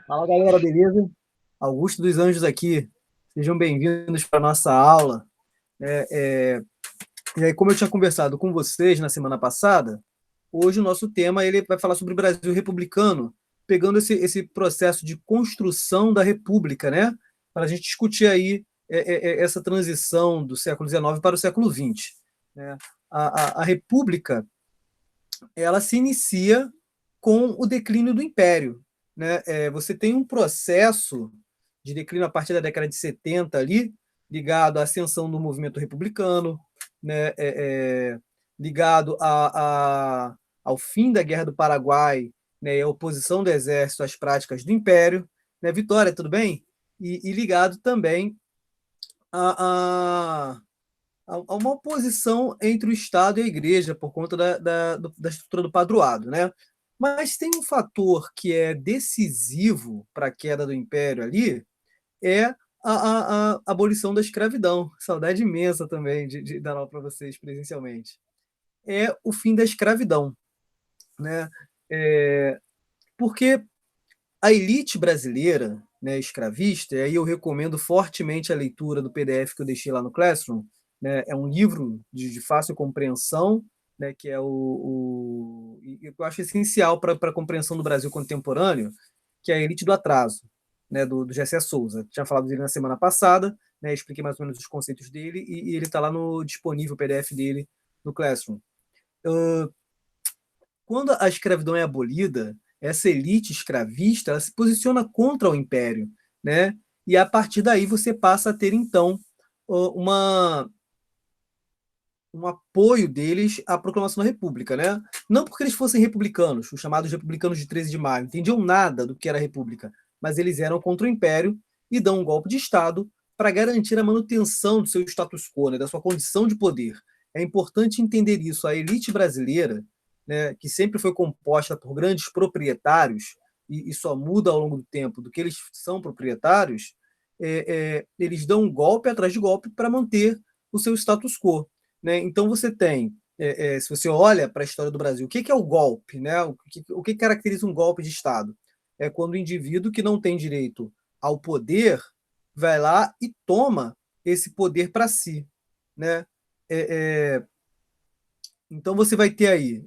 Fala galera, beleza? Augusto dos Anjos aqui. Sejam bem-vindos para a nossa aula. É, é, E aí, como eu tinha conversado com vocês na semana passada, hoje o nosso tema ele vai falar sobre o Brasil republicano, pegando esse processo de construção da República, né? Para a gente discutir aí essa transição do século XIX para o século XX. Né? A República ela se inicia com o declínio do Império. Né? Você tem um processo de declínio a partir da década de 70 ali, ligado à ascensão do movimento republicano, né? Ligado ao fim da Guerra do Paraguai, né? E a oposição do exército às práticas do Império. Né? Vitória, tudo bem? E ligado também a, a uma oposição entre o Estado e a Igreja por conta da estrutura do padroado, né? Mas tem um fator que é decisivo para a queda do Império ali, é a abolição da escravidão. Saudade imensa também de dar aula para vocês presencialmente. É o fim da escravidão, né? É, Porque a elite brasileira, né, escravista, e aí eu recomendo fortemente a leitura do PDF que eu deixei lá no Classroom, né, é um livro de fácil compreensão, né, que é eu acho essencial para a compreensão do Brasil contemporâneo, que é a Elite do Atraso, né, do Gessé Souza. Tinha falado dele na semana passada, né, expliquei mais ou menos os conceitos dele, e ele está lá no disponível o PDF dele no Classroom. Quando a escravidão é abolida, essa elite escravista ela se posiciona contra o império, né? E a partir daí você passa a ter então uma um apoio deles à proclamação da República, né? Não porque eles fossem republicanos, os chamados republicanos de 13 de maio, entendiam nada do que era a República, mas eles eram contra o Império e dão um golpe de Estado para garantir a manutenção do seu status quo, né, da sua condição de poder. É importante entender isso. A elite brasileira, né, que sempre foi composta por grandes proprietários, e só muda ao longo do tempo do que eles são proprietários, eles dão um golpe atrás de golpe para manter o seu status quo. Né? Então você tem, se você olha para a história do Brasil, o que é o golpe? Né? O que caracteriza um golpe de Estado? É quando o indivíduo que não tem direito ao poder vai lá e toma esse poder para si. Né? É, é, então você vai ter aí,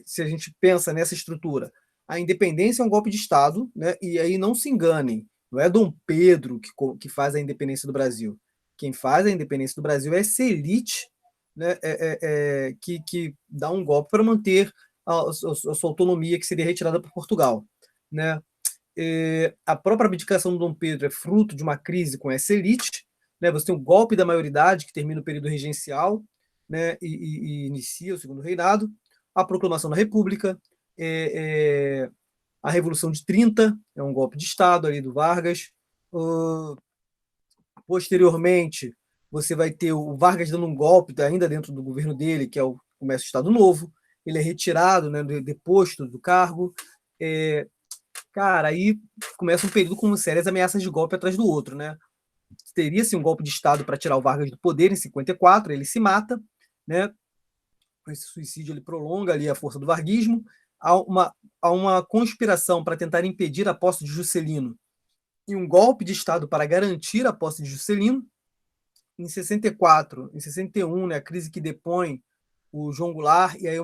se a gente pensa nessa estrutura, a independência é um golpe de Estado, né? E aí não se enganem, não é Dom Pedro que faz a independência do Brasil. Quem faz a independência do Brasil é essa elite, né? Que dá um golpe para manter a sua autonomia, que seria retirada por Portugal. Né? A própria abdicação do Dom Pedro é fruto de uma crise com essa elite. Né? Você tem o golpe da maioridade, que termina o período regencial, né? E inicia o segundo reinado, a proclamação da República, a Revolução de 30, é um golpe de Estado ali do Vargas. Posteriormente, você vai ter o Vargas dando um golpe ainda dentro do governo dele, que é o Comércio do Estado Novo. Ele é retirado, né, deposto do cargo. Cara, aí começa um período com sérias ameaças de golpe atrás do outro, né? Teria-se um golpe de Estado para tirar o Vargas do poder em 54, ele se mata, né? Esse suicídio ele prolonga ali a força do varguismo. Há uma conspiração para tentar impedir a posse de Juscelino e um golpe de Estado para garantir a posse de Juscelino. Em 64, em 61, né, a crise que depõe o João Goulart, e aí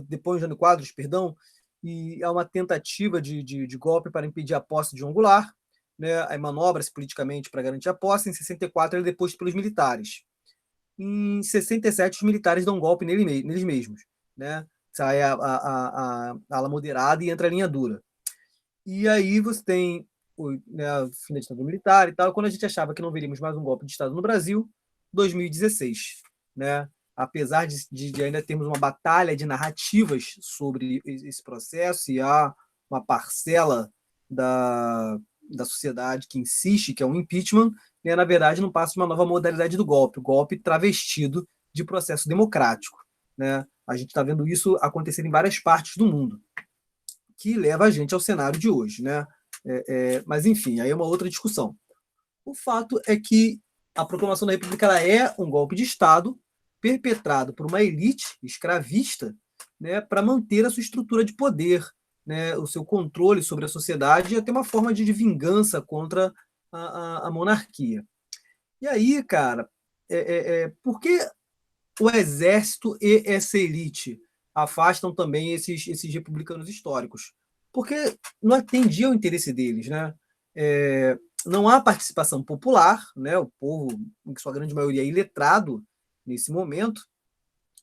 depõe o Jânio Quadros, perdão, e há uma tentativa de golpe para impedir a posse de João Goulart, né, aí manobra-se politicamente para garantir a posse. Em 64 ele é deposto pelos militares. Em 67 os militares dão um golpe neles mesmos, né? Sai a ala moderada e entra a linha dura. E aí você tem o fim da ditadura militar e tal, quando a gente achava que não veríamos mais um golpe de Estado no Brasil, 2016. Né? Apesar de ainda termos uma batalha de narrativas sobre esse processo, e há uma parcela da sociedade que insiste que é um impeachment, né? Na verdade não passa de uma nova modalidade do golpe, o golpe travestido de processo democrático. Né? A gente está vendo isso acontecer em várias partes do mundo, que leva a gente ao cenário de hoje. Né? Mas, enfim, aí é uma outra discussão. O fato é que a proclamação da República ela é um golpe de Estado perpetrado por uma elite escravista, né, para manter a sua estrutura de poder. né, o seu controle sobre a sociedade e até uma forma de vingança contra a monarquia. E aí, cara, por que o exército e essa elite afastam também esses republicanos históricos? Porque não atendia ao interesse deles, né? É, não há participação popular, né? O povo, em sua grande maioria, é iletrado nesse momento,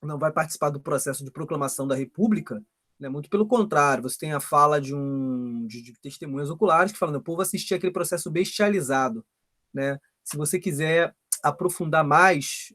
não vai participar do processo de proclamação da República, né? Muito pelo contrário, você tem a fala de testemunhas oculares que falam que o povo assistia aquele processo bestializado, né? Se você quiser aprofundar mais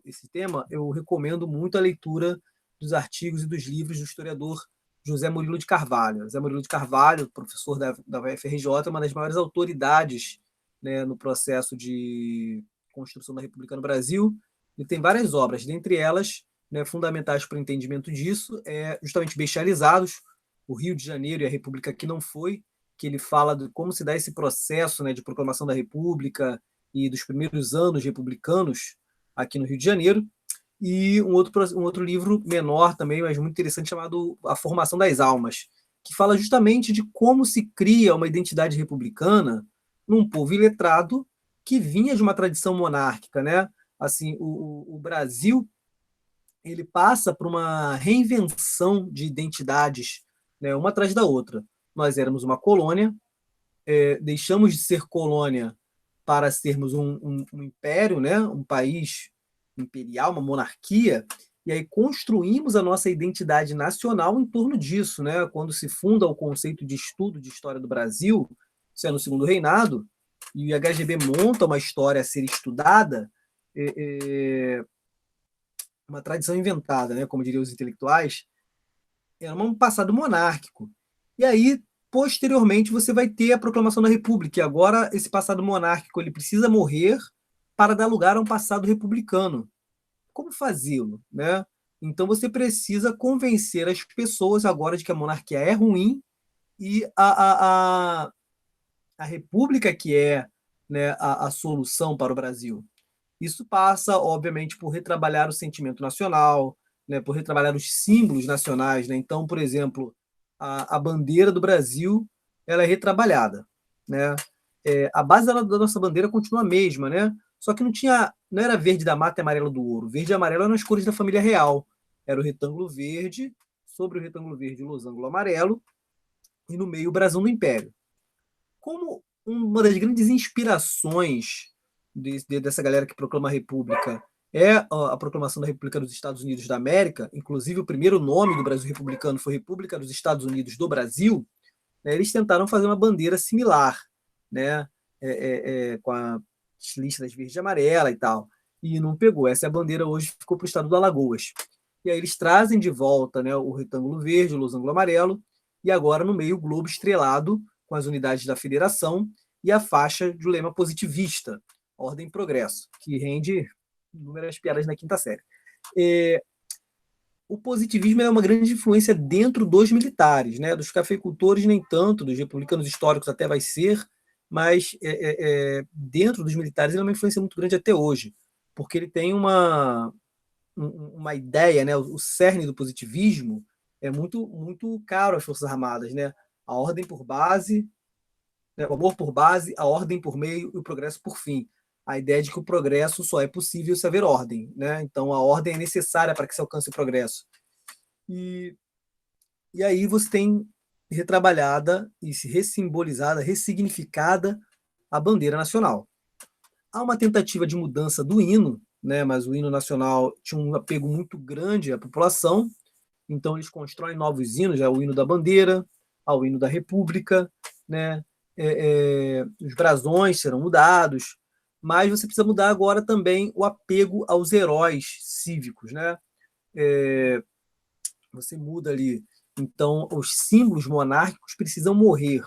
esse tema, eu recomendo muito a leitura dos artigos e dos livros do historiador José Murilo de Carvalho. José Murilo de Carvalho, professor da UFRJ, é uma das maiores autoridades, né, no processo de construção da República no Brasil. Ele tem várias obras, dentre elas, né, fundamentais para o entendimento disso, justamente Bestializados, o Rio de Janeiro e a República que não foi, que ele fala de como se dá esse processo, né, de proclamação da República e dos primeiros anos republicanos aqui no Rio de Janeiro, e um outro livro menor também, mas muito interessante, chamado A Formação das Almas, que fala justamente de como se cria uma identidade republicana num povo iletrado que vinha de uma tradição monárquica, né? Assim, o Brasil, ele passa por uma reinvenção de identidades, né, uma atrás da outra. Nós éramos uma colônia, deixamos de ser colônia para sermos um império, né, um país imperial, uma monarquia, e aí construímos a nossa identidade nacional em torno disso, né? Quando se funda o conceito de estudo de história do Brasil, isso é no Segundo Reinado, e o HGB monta uma história a ser estudada, uma tradição inventada, né, como diriam os intelectuais, era um passado monárquico. E aí, posteriormente, você vai ter a proclamação da República. E agora, esse passado monárquico ele precisa morrer para dar lugar a um passado republicano. Como fazê-lo, né? Então você precisa convencer as pessoas agora de que a monarquia é ruim e a república que é, né, a solução para o Brasil. Isso passa, obviamente, por retrabalhar o sentimento nacional, né, por retrabalhar os símbolos nacionais. Né? Então, por exemplo, a bandeira do Brasil ela é retrabalhada. Né? A base da nossa bandeira continua a mesma, né? Só que não era verde da mata e amarelo do ouro. Verde e amarelo eram as cores da família real. Era o retângulo verde, sobre o retângulo verde o losango amarelo, e no meio o brasão do Império. Como uma das grandes inspirações dessa galera que proclama a República é a proclamação da República dos Estados Unidos da América, inclusive o primeiro nome do Brasil republicano foi República dos Estados Unidos do Brasil, né, eles tentaram fazer uma bandeira similar, né, com as listras verde e amarela e tal, e não pegou. Essa é a bandeira hoje, ficou para o estado do Alagoas. E aí eles trazem de volta, né, o retângulo verde, o losango amarelo, e agora no meio o globo estrelado com as unidades da federação e a faixa de lema positivista, ordem e progresso, que rende inúmeras piadas na quinta série. O positivismo é uma grande influência dentro dos militares, né? Dos cafeicultores nem tanto, dos republicanos históricos até vai ser, mas dentro dos militares ele é uma influência muito grande até hoje, porque ele tem uma ideia, né? O cerne do positivismo é muito caro às Forças Armadas, né? A ordem por base, né? O amor por base, a ordem por meio e o progresso por fim. A ideia de que o progresso só é possível se haver ordem, né? Então a ordem é necessária para que se alcance o progresso. E, e aí você tem retrabalhada e ressimbolizada, ressignificada a bandeira nacional. Há uma tentativa de mudança do hino, né? Mas o hino nacional tinha um apego muito grande à população, então eles constroem novos hinos, já o hino da bandeira, ao hino da República, né? Os brasões serão mudados, mas você precisa mudar agora também o apego aos heróis cívicos, né? Você muda ali. Então, os símbolos monárquicos precisam morrer.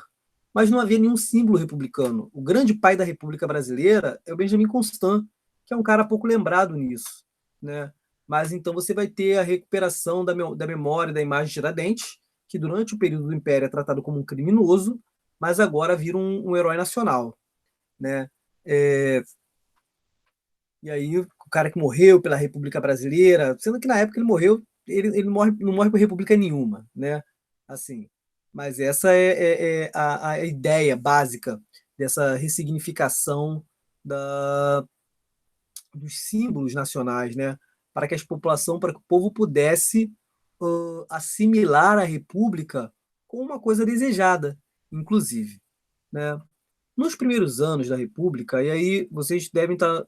Mas não havia nenhum símbolo republicano. O grande pai da República Brasileira é o Benjamin Constant, que é um cara pouco lembrado nisso. Né? Mas então você vai ter a recuperação da memória da imagem de Tiradentes, que durante o período do Império é tratado como um criminoso, mas agora vira um herói nacional. Né? E aí o cara que morreu pela República Brasileira, sendo que na época ele morreu, ele não morre por república nenhuma, né? Assim. Mas essa é a ideia básica dessa ressignificação da, dos símbolos nacionais, né? Para que para que o povo pudesse assimilar a República como uma coisa desejada, inclusive, né? Nos primeiros anos da República, e aí vocês devem estar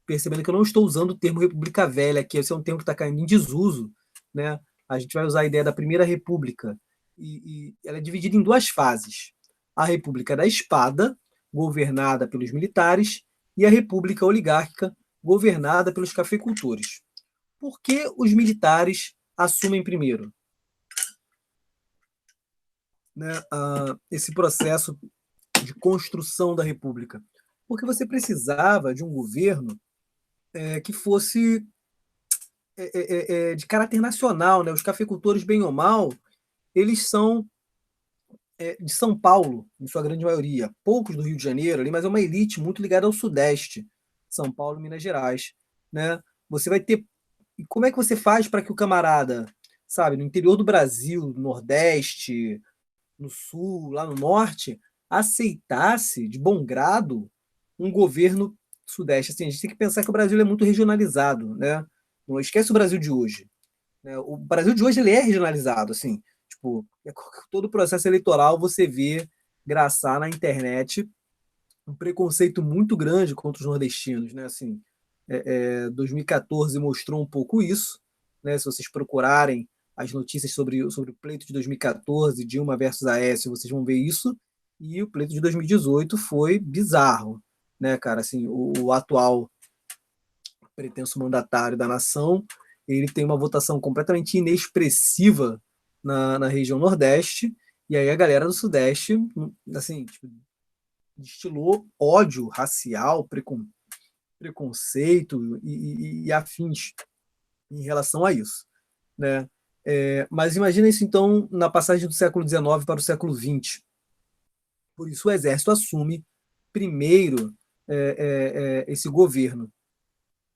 percebendo que eu não estou usando o termo República Velha aqui, esse é um termo que está caindo em desuso, né? A gente vai usar a ideia da Primeira República, e ela é dividida em duas fases. A República da Espada, governada pelos militares, e a República Oligárquica, governada pelos cafeicultores. Por que os militares assumem primeiro, né, esse processo de construção da República? Porque você precisava de um governo que fosse de caráter nacional, né? Os cafeicultores, bem ou mal, eles são de São Paulo, em sua grande maioria, poucos do Rio de Janeiro, ali, mas é uma elite muito ligada ao Sudeste, São Paulo e Minas Gerais, né? Você vai ter. E como é que você faz para que o camarada, sabe, no interior do Brasil, no Nordeste, no Sul, lá no Norte, aceitasse de bom grado um governo Sudeste? Assim, a gente tem que pensar que o Brasil é muito regionalizado, né? Não esquece o Brasil de hoje, né? O Brasil de hoje ele é regionalizado, assim, tipo, todo o processo eleitoral você vê graçar na internet um preconceito muito grande contra os nordestinos, né? Assim, 2014 mostrou um pouco isso, né? Se vocês procurarem as notícias sobre o pleito de 2014, Dilma versus Aécio, vocês vão ver isso. E o pleito de 2018 foi bizarro, né, cara? Assim, o atual pretenso mandatário da nação, ele tem uma votação completamente inexpressiva na região Nordeste, e aí a galera do Sudeste, assim, tipo, destilou ódio racial, preconceito e afins em relação a isso, né? Mas imagina isso então na passagem do século XIX para o século XX. Por isso o exército assume primeiro esse governo.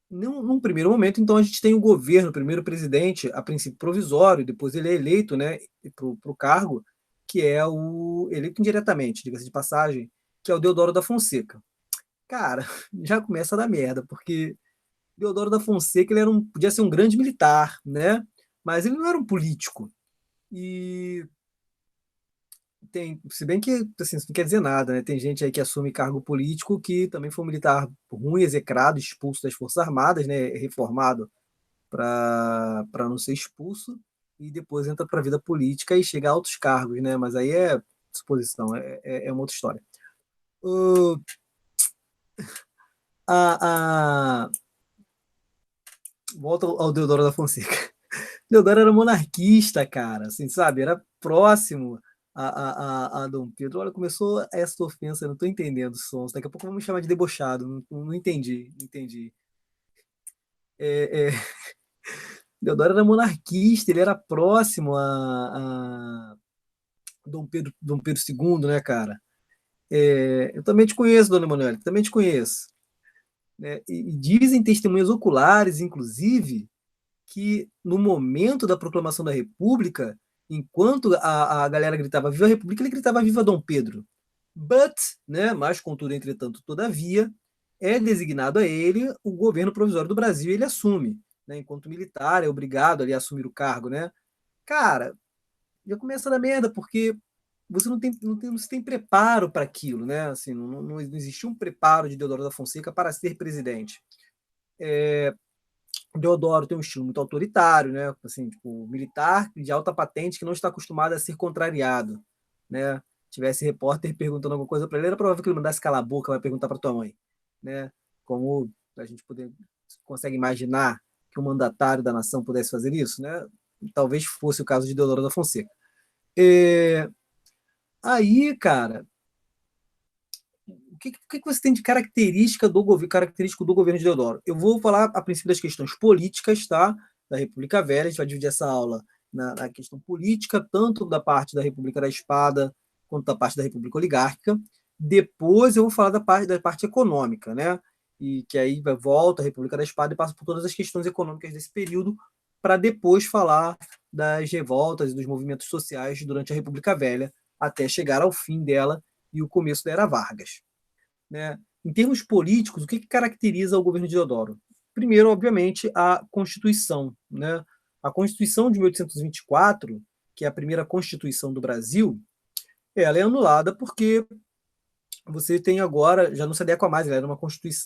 Num primeiro momento, então, a gente tem o governo, o primeiro presidente, a princípio provisório, depois ele é eleito, né, para o cargo, que é o eleito indiretamente, diga-se de passagem, que é o Deodoro da Fonseca. Cara, já começa a dar merda, porque Deodoro da Fonseca ele podia ser um grande militar, né? Mas ele não era um político. E se bem que assim, isso não quer dizer nada, né? Tem gente aí que assume cargo político que também foi um militar ruim, execrado, expulso das Forças Armadas, né? Reformado para não ser expulso e depois entra para a vida política e chega a altos cargos, né? Mas aí é suposição, é uma outra história. Uh, a, a... Volta ao Deodoro da Fonseca. Deodoro era monarquista, cara, assim, sabe? Era próximo a Dom Pedro. Olha, começou essa ofensa, eu não estou entendendo os sons. Daqui a pouco vamos me chamar de debochado. Não entendi, não entendi. É, é, Deodoro era monarquista, ele era próximo a Dom Pedro II, né, cara? Eu também te conheço, dona Emanuele, também te conheço. Né? E dizem testemunhas oculares, inclusive, que no momento da proclamação da República, enquanto a galera gritava Viva a República, ele gritava Viva Dom Pedro. But, né, mas contudo, entretanto, todavia, é designado a ele o governo provisório do Brasil e ele assume. Né, enquanto militar, é obrigado ali a assumir o cargo. Né? Cara, já começa da merda, porque você não se tem preparo para aquilo. Né? Assim, não existia um preparo de Deodoro da Fonseca para ser presidente. Deodoro tem um estilo muito autoritário, né? Assim, tipo, militar de alta patente que não está acostumado a ser contrariado, né? Tivesse repórter perguntando alguma coisa para ele, era provável que ele mandasse calar a boca, vai perguntar para tua mãe, né? Como a gente consegue imaginar que um mandatário da nação pudesse fazer isso, né? Talvez fosse o caso de Deodoro da Fonseca. Aí, cara, o que você tem de característico do governo de Deodoro? Eu vou falar a princípio das questões políticas, tá? Da República Velha, a gente vai dividir essa aula na questão política, tanto da parte da República da Espada, quanto da parte da República Oligárquica. Depois eu vou falar da parte econômica, né? E que aí volta a República da Espada e passa por todas as questões econômicas desse período, para depois falar das revoltas e dos movimentos sociais durante a República Velha, até chegar ao fim dela e o começo da Era Vargas. Né? Em termos políticos, o que caracteriza o governo de Deodoro? Primeiro, obviamente, a Constituição. Né? A Constituição de 1824, que é a primeira Constituição do Brasil, ela é anulada porque você tem agora, já não se adequa mais, ela era uma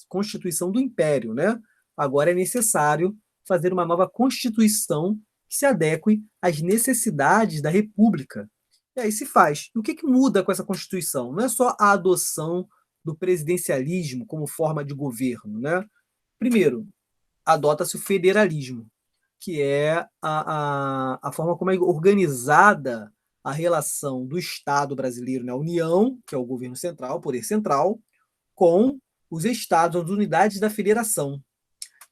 Constituição do Império. Né? Agora é necessário fazer uma nova Constituição que se adeque às necessidades da República. E aí se faz. E o que muda com essa Constituição? Não é só a adoção do presidencialismo como forma de governo. Né? Primeiro, adota-se o federalismo, que é a forma como é organizada a relação do Estado brasileiro, né? A União, que é o governo central, o poder central, com os estados, as unidades da federação.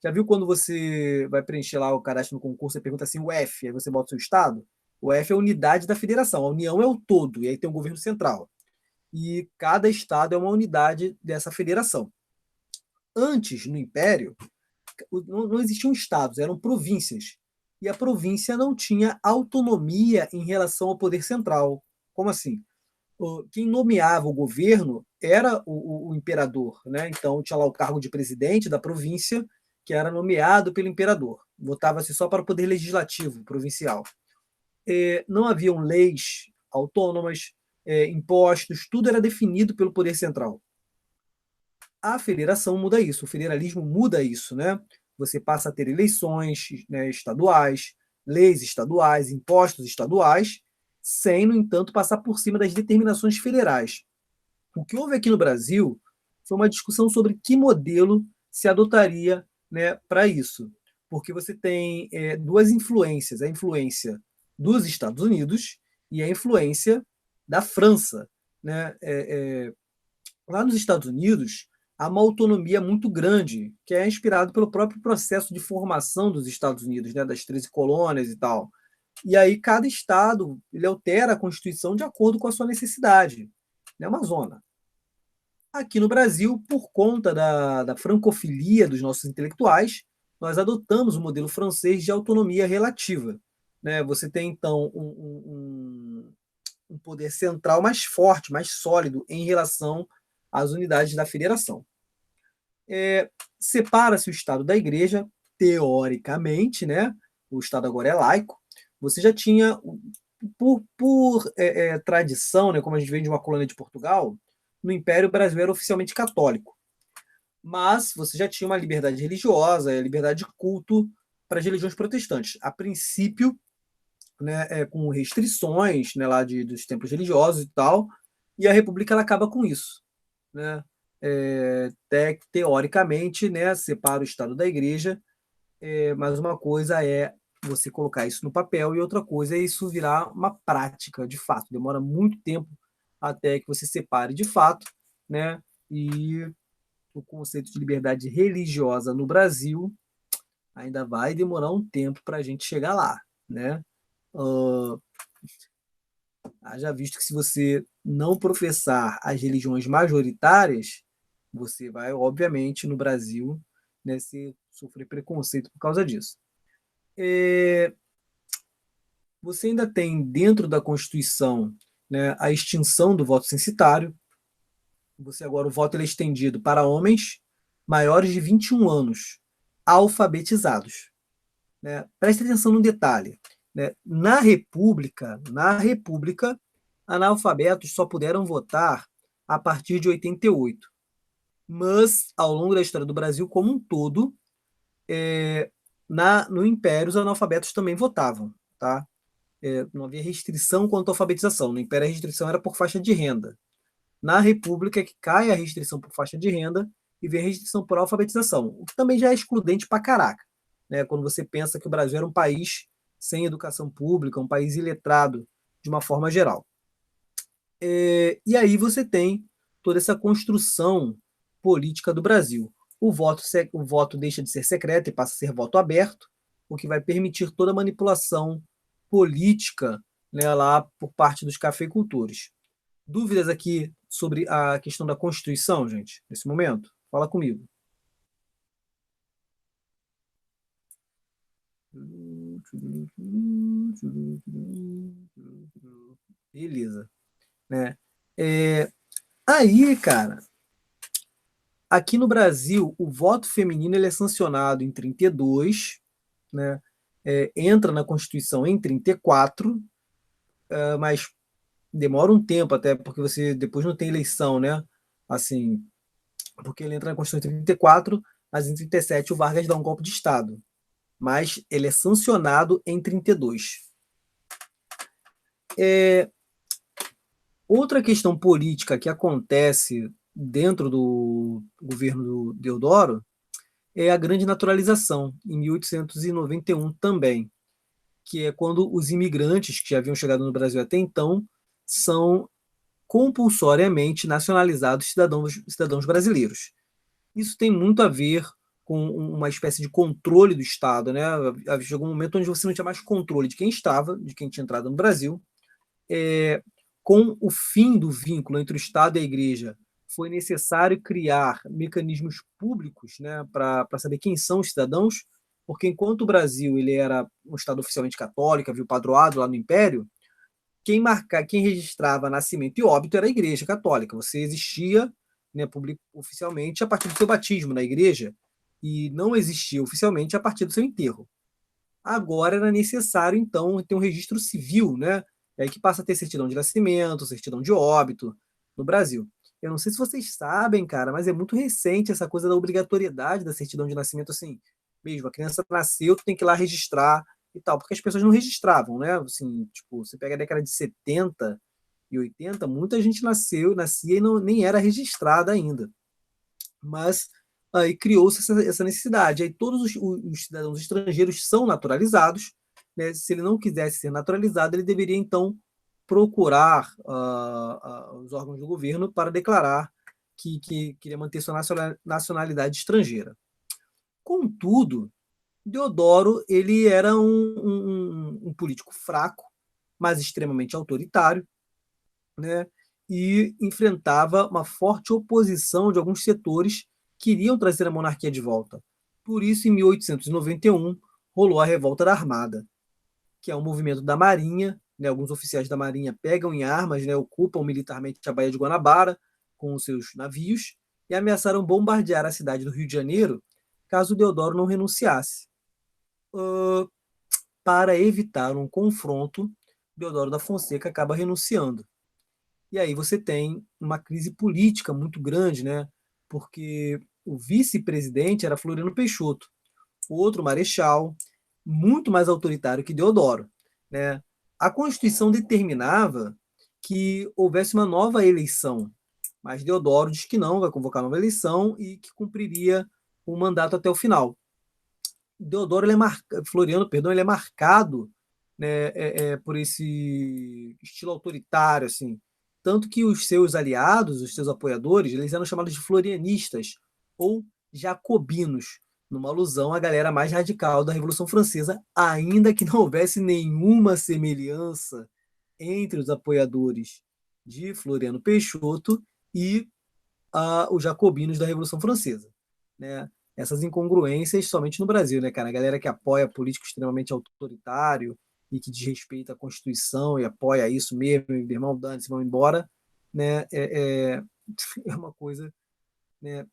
Já viu quando você vai preencher lá o cadastro no concurso e pergunta assim, o F, aí você bota o seu estado? O F é a unidade da federação, a União é o todo, e aí tem o governo central. E cada estado é uma unidade dessa federação. Antes, no Império, não existiam estados, eram províncias. E a província não tinha autonomia em relação ao poder central. Como assim? Quem nomeava o governo era o imperador. Né? Então, tinha lá o cargo de presidente da província, que era nomeado pelo imperador. Votava-se só para o poder legislativo provincial. Não haviam leis autônomas, impostos, tudo era definido pelo poder central. A federação muda isso, o federalismo muda isso. Né? Você passa a ter eleições, né, estaduais, leis estaduais, impostos estaduais, sem, no entanto, passar por cima das determinações federais. O que houve aqui no Brasil foi uma discussão sobre que modelo se adotaria, né, para isso. Porque você tem duas influências, a influência dos Estados Unidos e a influência da França. Né? Lá nos Estados Unidos, há uma autonomia muito grande, que é inspirado pelo próprio processo de formação dos Estados Unidos, né, das 13 colônias e tal. E aí cada estado ele altera a Constituição de acordo com a sua necessidade. É uma zona. Aqui no Brasil, por conta da francofilia dos nossos intelectuais, nós adotamos o modelo francês de autonomia relativa. Né? Você tem, então, um poder central mais forte, mais sólido em relação às unidades da federação. Separa-se o Estado da Igreja, teoricamente, né? O Estado agora é laico. Você já tinha, por tradição, né, como a gente vem de uma colônia de Portugal, no Império Brasileiro era oficialmente católico. Mas você já tinha uma liberdade religiosa, liberdade de culto para as religiões protestantes. A princípio, né, com restrições, né, lá dos templos religiosos e tal, e a República ela acaba com isso. Né? Teoricamente, né, separa o Estado da Igreja, mas uma coisa é você colocar isso no papel e outra coisa é isso virar uma prática de fato. Demora muito tempo até que você separe de fato, né? E o conceito de liberdade religiosa no Brasil ainda vai demorar um tempo para a gente chegar lá, né? Haja visto que se você não professar as religiões majoritárias, você vai, obviamente, no Brasil, né, sofrer preconceito por causa disso. Você ainda tem dentro da Constituição, né, a extinção do voto censitário. Você agora o voto é estendido para homens maiores de 21 anos, alfabetizados. Né? Preste atenção no detalhe. Né? Na República, analfabetos só puderam votar a partir de 88. Mas, ao longo da história do Brasil como um todo, no Império, os analfabetos também votavam. Tá? Não havia restrição quanto à alfabetização. No Império, a restrição era por faixa de renda. Na República, é que cai a restrição por faixa de renda e vem a restrição por alfabetização, o que também já é excludente pra caraca. Né? Quando você pensa que o Brasil era um país sem educação pública, um país iletrado de uma forma geral. E aí você tem toda essa construção política do Brasil. O voto deixa de ser secreto e passa a ser voto aberto, o que vai permitir toda a manipulação política, né, lá por parte dos cafeicultores. Dúvidas aqui sobre a questão da Constituição, gente, nesse momento? Fala comigo. Beleza, né? Aí, cara, aqui no Brasil, o voto feminino ele é sancionado em 32, né? Entra na Constituição em 34, mas demora um tempo até, porque você depois não tem eleição, né? Assim, porque ele entra na Constituição em 34, mas em 37 o Vargas dá um golpe de Estado. Mas ele é sancionado em 32. Outra questão política que acontece dentro do governo do Deodoro é a grande naturalização, em 1891 também, que é quando os imigrantes que já haviam chegado no Brasil até então são compulsoriamente nacionalizados cidadãos brasileiros. Isso tem muito a ver com uma espécie de controle do Estado, né? Chegou um momento onde você não tinha mais controle de quem estava, de quem tinha entrado no Brasil. Com o fim do vínculo entre o Estado e a Igreja, foi necessário criar mecanismos públicos, né, para saber quem são os cidadãos, porque enquanto o Brasil ele era um Estado oficialmente católico, havia o padroado lá no Império, quem registrava nascimento e óbito era a Igreja Católica. Você existia, né, oficialmente a partir do seu batismo na Igreja e não existia oficialmente a partir do seu enterro. Agora era necessário, então, ter um registro civil, né? É aí que passa a ter certidão de nascimento, certidão de óbito no Brasil. Eu não sei se vocês sabem, cara, mas é muito recente essa coisa da obrigatoriedade da certidão de nascimento, assim, mesmo, a criança nasceu, tu tem que ir lá registrar e tal, porque as pessoas não registravam, né? Assim, tipo, você pega a década de 70 e 80, muita gente nascia e não, nem era registrada ainda. Mas aí criou-se essa necessidade. Aí todos os cidadãos estrangeiros são naturalizados, né? Se ele não quisesse ser naturalizado, ele deveria então procurar os órgãos do governo para declarar que queria manter sua nacionalidade estrangeira. Contudo, Deodoro ele era um político fraco, mas extremamente autoritário, né? E enfrentava uma forte oposição de alguns setores que queriam trazer a monarquia de volta. Por isso, em 1891, rolou a Revolta da Armada, que é um movimento da Marinha, né? Alguns oficiais da Marinha pegam em armas, né? Ocupam militarmente a Baía de Guanabara com os seus navios e ameaçaram bombardear a cidade do Rio de Janeiro caso Deodoro não renunciasse. Para evitar um confronto, Deodoro da Fonseca acaba renunciando. E aí você tem uma crise política muito grande, né? Porque o vice-presidente era Floriano Peixoto, outro marechal, muito mais autoritário que Deodoro, né? A Constituição determinava que houvesse uma nova eleição, mas Deodoro diz que não, vai convocar nova eleição e que cumpriria o mandato até o final. Deodoro, Floriano, perdão, ele é marcado, né, por esse estilo autoritário, assim, tanto que os seus aliados, os seus apoiadores, eles eram chamados de florianistas ou jacobinos, numa alusão à galera mais radical da Revolução Francesa, ainda que não houvesse nenhuma semelhança entre os apoiadores de Floriano Peixoto e os jacobinos da Revolução Francesa, né? Essas incongruências somente no Brasil, né, cara? A galera que apoia político extremamente autoritário e que desrespeita a Constituição e apoia isso mesmo, e, irmão, dane-se, vão embora, né? É uma coisa, né?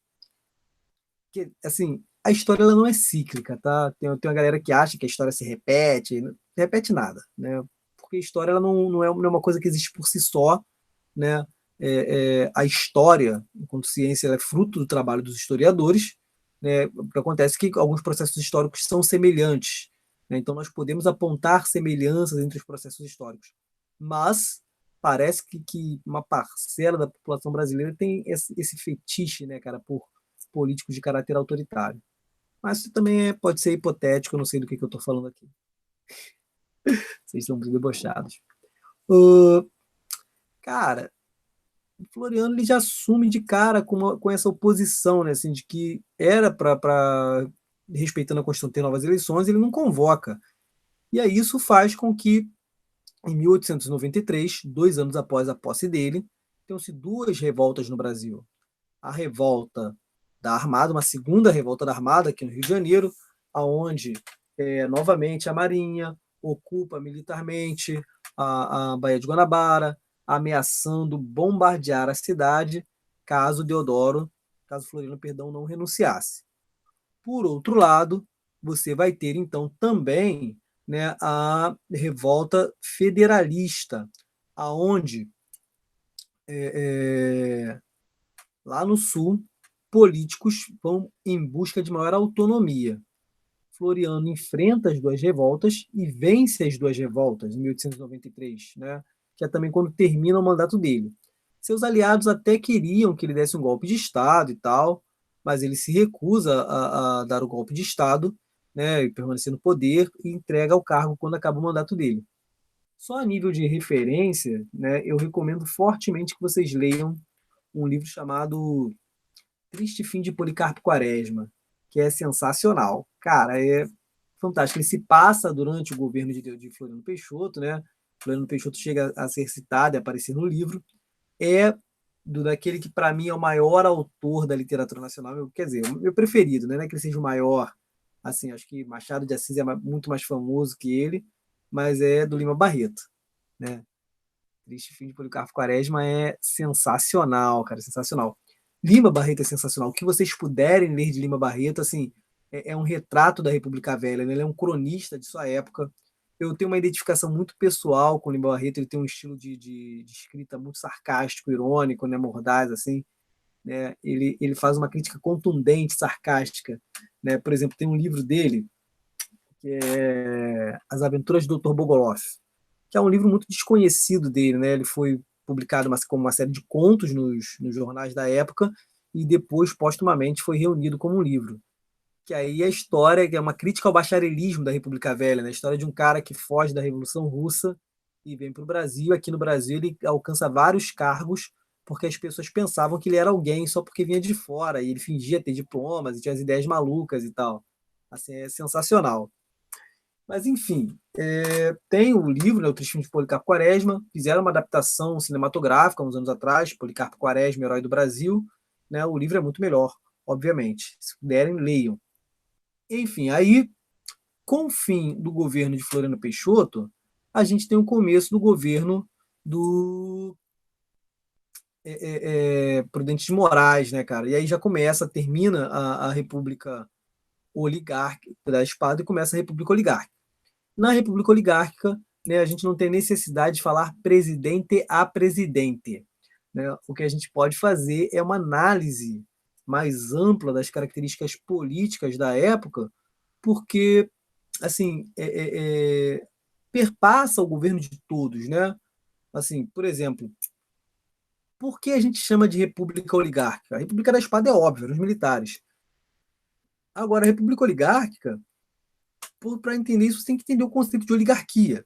Que, assim, a história ela não é cíclica, tá? Tem uma galera que acha que a história se repete, não se repete nada, né? Porque a história ela não é uma coisa que existe por si só, né? A história, enquanto ciência, ela é fruto do trabalho dos historiadores, né? Acontece que alguns processos históricos são semelhantes, né? Então nós podemos apontar semelhanças entre os processos históricos, mas parece que uma parcela da população brasileira tem esse fetiche, né, cara, por políticos de caráter autoritário. Mas isso também pode ser hipotético, eu não sei do que eu estou falando aqui. Vocês estão muito debochados. Cara, o Floriano ele já assume de cara com essa oposição, né, assim, de que era para, respeitando a Constituição, ter novas eleições, ele não convoca. E aí isso faz com que, em 1893, 2 anos após a posse dele, tenham-se duas revoltas no Brasil. A revolta da Armada, uma segunda revolta da Armada aqui no Rio de Janeiro, aonde novamente a Marinha, ocupa militarmente a Baía de Guanabara, ameaçando bombardear a cidade caso Floriano, perdão, não renunciasse. Por outro lado, você vai ter então também, né, a revolta federalista, aonde é, lá no sul políticos vão em busca de maior autonomia. Floriano enfrenta as duas revoltas e vence as duas revoltas em 1893, né? Que é também quando termina o mandato dele. Seus aliados até queriam que ele desse um golpe de Estado e tal, mas ele se recusa a dar o golpe de Estado, né, e permanecer no poder e entrega o cargo quando acaba o mandato dele. Só a nível de referência, né, eu recomendo fortemente que vocês leiam um livro chamado Triste Fim de Policarpo Quaresma, que é sensacional. Cara, é fantástico. Ele se passa durante o governo de Floriano Peixoto, né? Floriano Peixoto chega a ser citado e aparecer no livro. É daquele que, para mim, é o maior autor da literatura nacional. Quer dizer, o meu preferido, né? Não é que ele seja o maior. Assim, acho que Machado de Assis é muito mais famoso que ele, mas é do Lima Barreto, né? Triste Fim de Policarpo Quaresma é sensacional, cara, sensacional. Lima Barreto é sensacional. O que vocês puderem ler de Lima Barreto, assim, é um retrato da República Velha, né? Ele é um cronista de sua época. Eu tenho uma identificação muito pessoal com o Lima Barreto, ele tem um estilo de escrita muito sarcástico, irônico, né? Mordaz, assim, né? Ele faz uma crítica contundente, sarcástica, né? Por exemplo, tem um livro dele, que é As Aventuras do Dr. Bogoloff, que é um livro muito desconhecido dele, né? Ele foi publicado como uma série de contos nos jornais da época e depois, postumamente, foi reunido como um livro. Que aí a história, que é uma crítica ao bacharelismo da República Velha, né? A história de um cara que foge da Revolução Russa e vem para o Brasil. Aqui no Brasil ele alcança vários cargos porque as pessoas pensavam que ele era alguém só porque vinha de fora e ele fingia ter diplomas e tinha as ideias malucas e tal. Assim, é sensacional. Mas, enfim, tem o livro, né, O Triste Fim de Policarpo Quaresma, fizeram uma adaptação cinematográfica uns anos atrás, Policarpo Quaresma, Herói do Brasil. Né, o livro é muito melhor, obviamente. Se puderem, leiam. Enfim, aí, com o fim do governo de Floriano Peixoto, a gente tem o começo do governo do Prudente de Moraes, né, cara? E aí já termina a República Oligárquica da Espada e começa a República Oligárquica. Na República Oligárquica, né, a gente não tem necessidade de falar presidente a presidente. Né? O que a gente pode fazer é uma análise mais ampla das características políticas da época, porque assim perpassa o governo de todos, né? Assim, por exemplo, por que a gente chama de república oligárquica? A República da Espada é óbvio, os militares. Agora, a República Oligárquica, para entender isso, você tem que entender o conceito de oligarquia.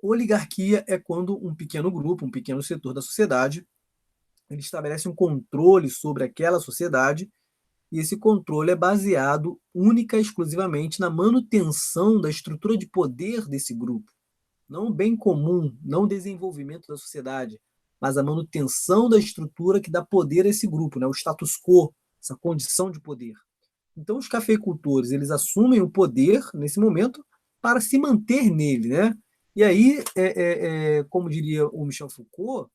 Oligarquia é quando um pequeno grupo, um pequeno setor da sociedade, ele estabelece um controle sobre aquela sociedade e esse controle é baseado única e exclusivamente na manutenção da estrutura de poder desse grupo. Não o bem comum, não o desenvolvimento da sociedade, mas a manutenção da estrutura que dá poder a esse grupo, né? O status quo, essa condição de poder. Então, os cafeicultores eles assumem o poder nesse momento para se manter nele, né? E aí, como diria o Michel Foucault,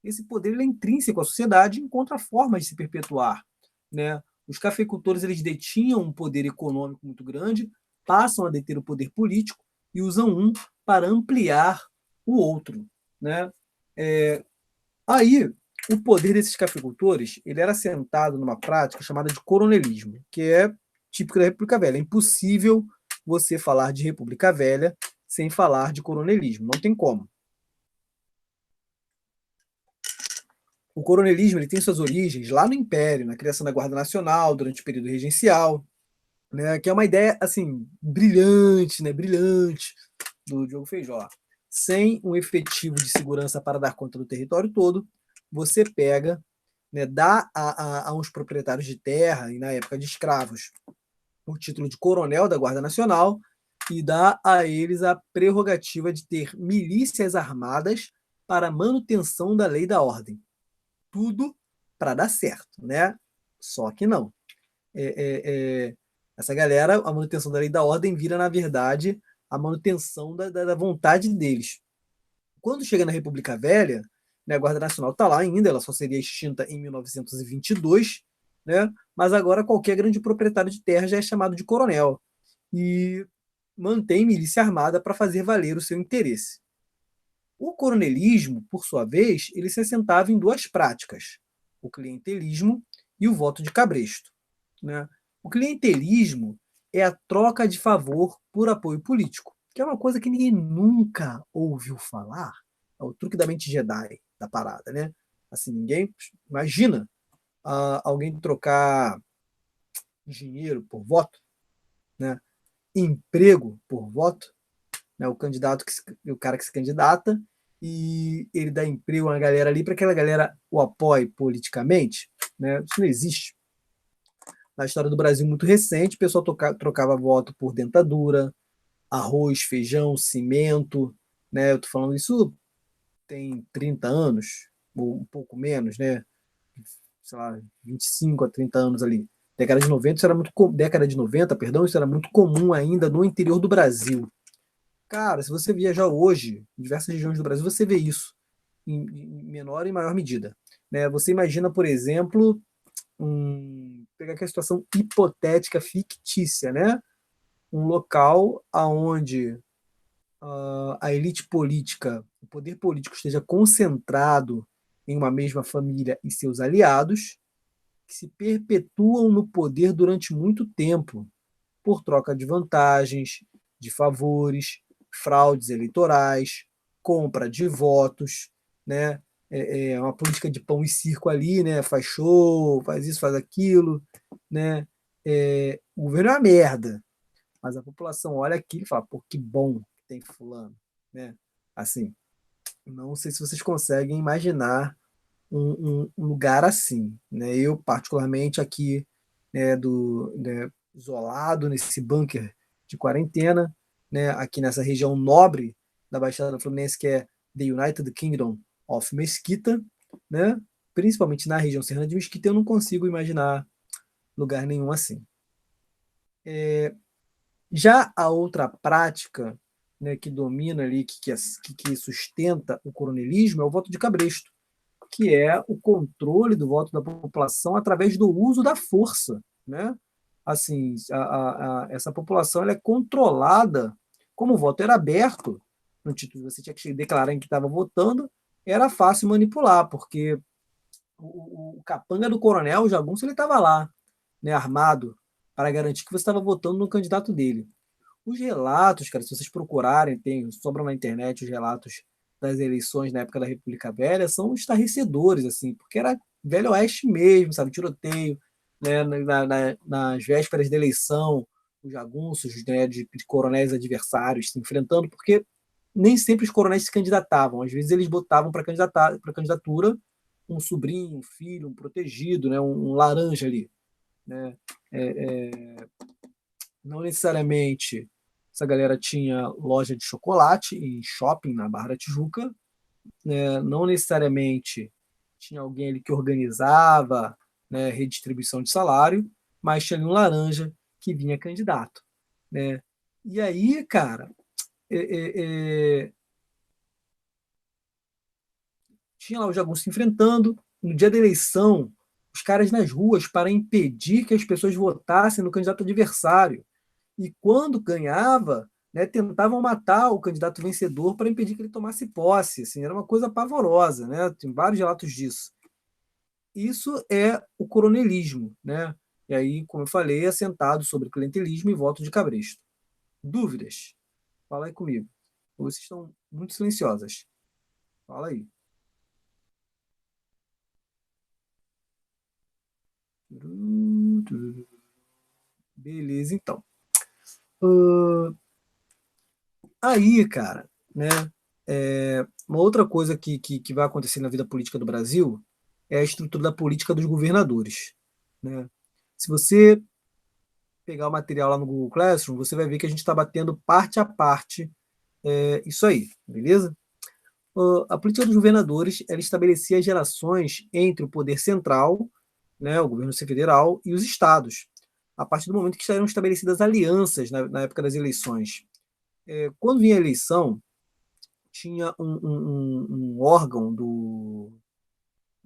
esse poder ele é intrínseco à sociedade e encontra formas de se perpetuar, né? Os cafeicultores eles detinham um poder econômico muito grande, passam a deter o poder político e usam um para ampliar o outro, né? Aí, o poder desses cafeicultores ele era assentado numa prática chamada de coronelismo, que é típica da República Velha. É impossível você falar de República Velha sem falar de coronelismo, não tem como. O coronelismo ele tem suas origens lá no Império, na criação da Guarda Nacional durante o período regencial, né, que é uma ideia assim brilhante, né, brilhante do Diogo Feijó. Sem um efetivo de segurança para dar conta do território todo, você pega, né, dá a uns proprietários de terra, e na época de escravos, o título de coronel da Guarda Nacional e dá a eles a prerrogativa de ter milícias armadas para a manutenção da lei e da ordem. Tudo para dar certo, né? Só que não. É, é, é, Essa galera, a manutenção da lei e da ordem vira, na verdade, a manutenção da vontade deles. Quando chega na República Velha, né, a Guarda Nacional está lá ainda, ela só seria extinta em 1922, né, mas agora qualquer grande proprietário de terra já é chamado de coronel e mantém milícia armada para fazer valer o seu interesse. O coronelismo, por sua vez, ele se assentava em duas práticas, o clientelismo e o voto de cabresto. Né? O clientelismo é a troca de favor por apoio político, que é uma coisa que ninguém nunca ouviu falar. É o truque da mente Jedi da parada, né? Assim, ninguém imagina alguém trocar dinheiro por voto, né? Emprego por voto, né? O cara que se candidata e ele dá emprego a uma galera ali para aquela galera o apoie politicamente, né? Isso não existe. Na história do Brasil muito recente, o pessoal trocava voto por dentadura, arroz, feijão, cimento, né? Eu tô falando isso tem 30 anos, ou um pouco menos, né? Sei lá, 25 a 30 anos ali. Década de 90, perdão, isso era muito comum ainda no interior do Brasil. Cara, se você viajar hoje em diversas regiões do Brasil, você vê isso em menor e maior medida. Né? Você imagina, por exemplo, pegar aqui a situação hipotética, fictícia, né? Um local onde a elite política, o poder político esteja concentrado em uma mesma família e seus aliados, que se perpetuam no poder durante muito tempo, por troca de vantagens, de favores, fraudes eleitorais, compra de votos, né? É uma política de pão e circo ali, né? Faz show, faz isso, faz aquilo, né? O governo é uma merda, mas a população olha aquilo e fala, pô, que bom que tem fulano, né? Assim, não sei se vocês conseguem imaginar um lugar assim, né? Eu, particularmente, aqui, né, isolado nesse bunker de quarentena, né, aqui nessa região nobre da Baixada Fluminense, que é The United Kingdom of Mesquita, né? Principalmente na região serrana de Mesquita, eu não consigo imaginar lugar nenhum assim. Já a outra prática, né, que domina ali, que sustenta o coronelismo, é o voto de cabresto, que é o controle do voto da população através do uso da força, né? Assim, essa população ela é controlada, como o voto era aberto, no título você tinha que declarar em que estava votando, era fácil manipular, porque o capanga do coronel, o jagunço, ele estava lá, né, armado, para garantir que você estava votando no candidato dele. Os relatos, cara, se vocês procurarem, sobram na internet os relatos das eleições na época da República Velha, são estarrecedores, assim, porque era Velho Oeste mesmo, sabe? Tiroteio, né? Nas vésperas da eleição, os jagunços, né, de coronéis adversários se enfrentando, porque nem sempre os coronéis se candidatavam, às vezes eles botavam para candidatura um sobrinho, um filho, um protegido, né, um laranja ali. Né? Não necessariamente essa galera tinha loja de chocolate em shopping na Barra da Tijuca, né? Não necessariamente tinha alguém ali que organizava, né, redistribuição de salário, mas tinha ali um laranja que vinha candidato. Né? E aí, cara, tinha lá os jagunços se enfrentando. No dia da eleição, os caras nas ruas para impedir que as pessoas votassem no candidato adversário. E quando ganhava, né, tentavam matar o candidato vencedor para impedir que ele tomasse posse. Assim, era uma coisa pavorosa, né? Tem vários relatos disso. Isso é o coronelismo, né? E aí, como eu falei, assentado sobre clientelismo e voto de cabresto. Dúvidas? Fala aí comigo. Vocês estão muito silenciosas. Fala aí. Beleza, então. Aí, cara, né? Uma outra coisa que vai acontecer na vida política do Brasil é a estrutura da política dos governadores. Né? Se você pegar o material lá no Google Classroom, você vai ver que a gente está batendo parte a parte isso aí, beleza? A política dos governadores ela estabelecia as relações entre o poder central, né, o governo federal, e os estados, a partir do momento que eram estabelecidas alianças na época das eleições. Quando vinha a eleição, tinha um órgão do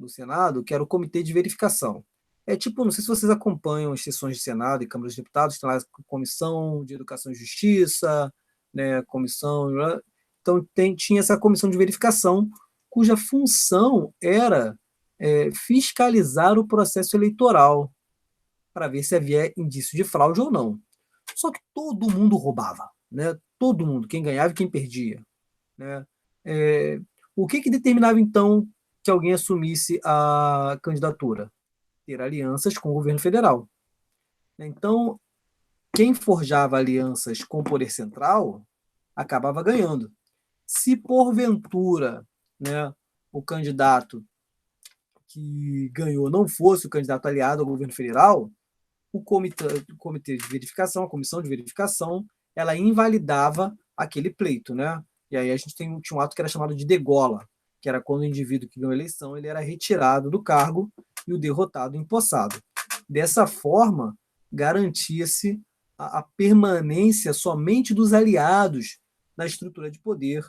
Senado que era o Comitê de Verificação. É tipo, não sei se vocês acompanham as sessões de Senado e Câmara dos Deputados, tem lá a Comissão de Educação e Justiça, né, comissão. Então, tinha essa comissão de verificação, cuja função era fiscalizar o processo eleitoral, para ver se havia indício de fraude ou não. Só que todo mundo roubava, né? Todo mundo, quem ganhava e quem perdia. Né? O que determinava, então, que alguém assumisse a candidatura? Ter alianças com o governo federal. Então, quem forjava alianças com o poder central acabava ganhando. Se porventura, né, o candidato que ganhou não fosse o candidato aliado ao governo federal, o comitê de verificação, a comissão de verificação, ela invalidava aquele pleito, né? E aí a gente tinha um ato que era chamado de degola, que era quando o indivíduo que ganhou a eleição ele era retirado do cargo e o derrotado empossado. Dessa forma, garantia-se a permanência somente dos aliados na estrutura de poder,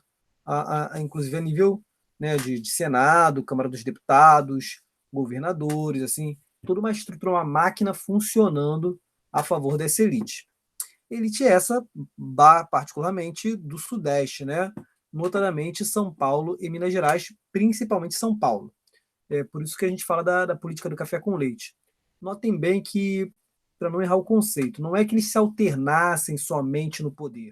inclusive a nível, né, de Senado, Câmara dos Deputados, governadores, assim, toda uma estrutura, uma máquina funcionando a favor dessa elite. Elite essa, particularmente do Sudeste, né? Notadamente São Paulo e Minas Gerais, principalmente São Paulo. É por isso que a gente fala da política do café com leite. Notem bem que, para não errar o conceito, não é que eles se alternassem somente no poder.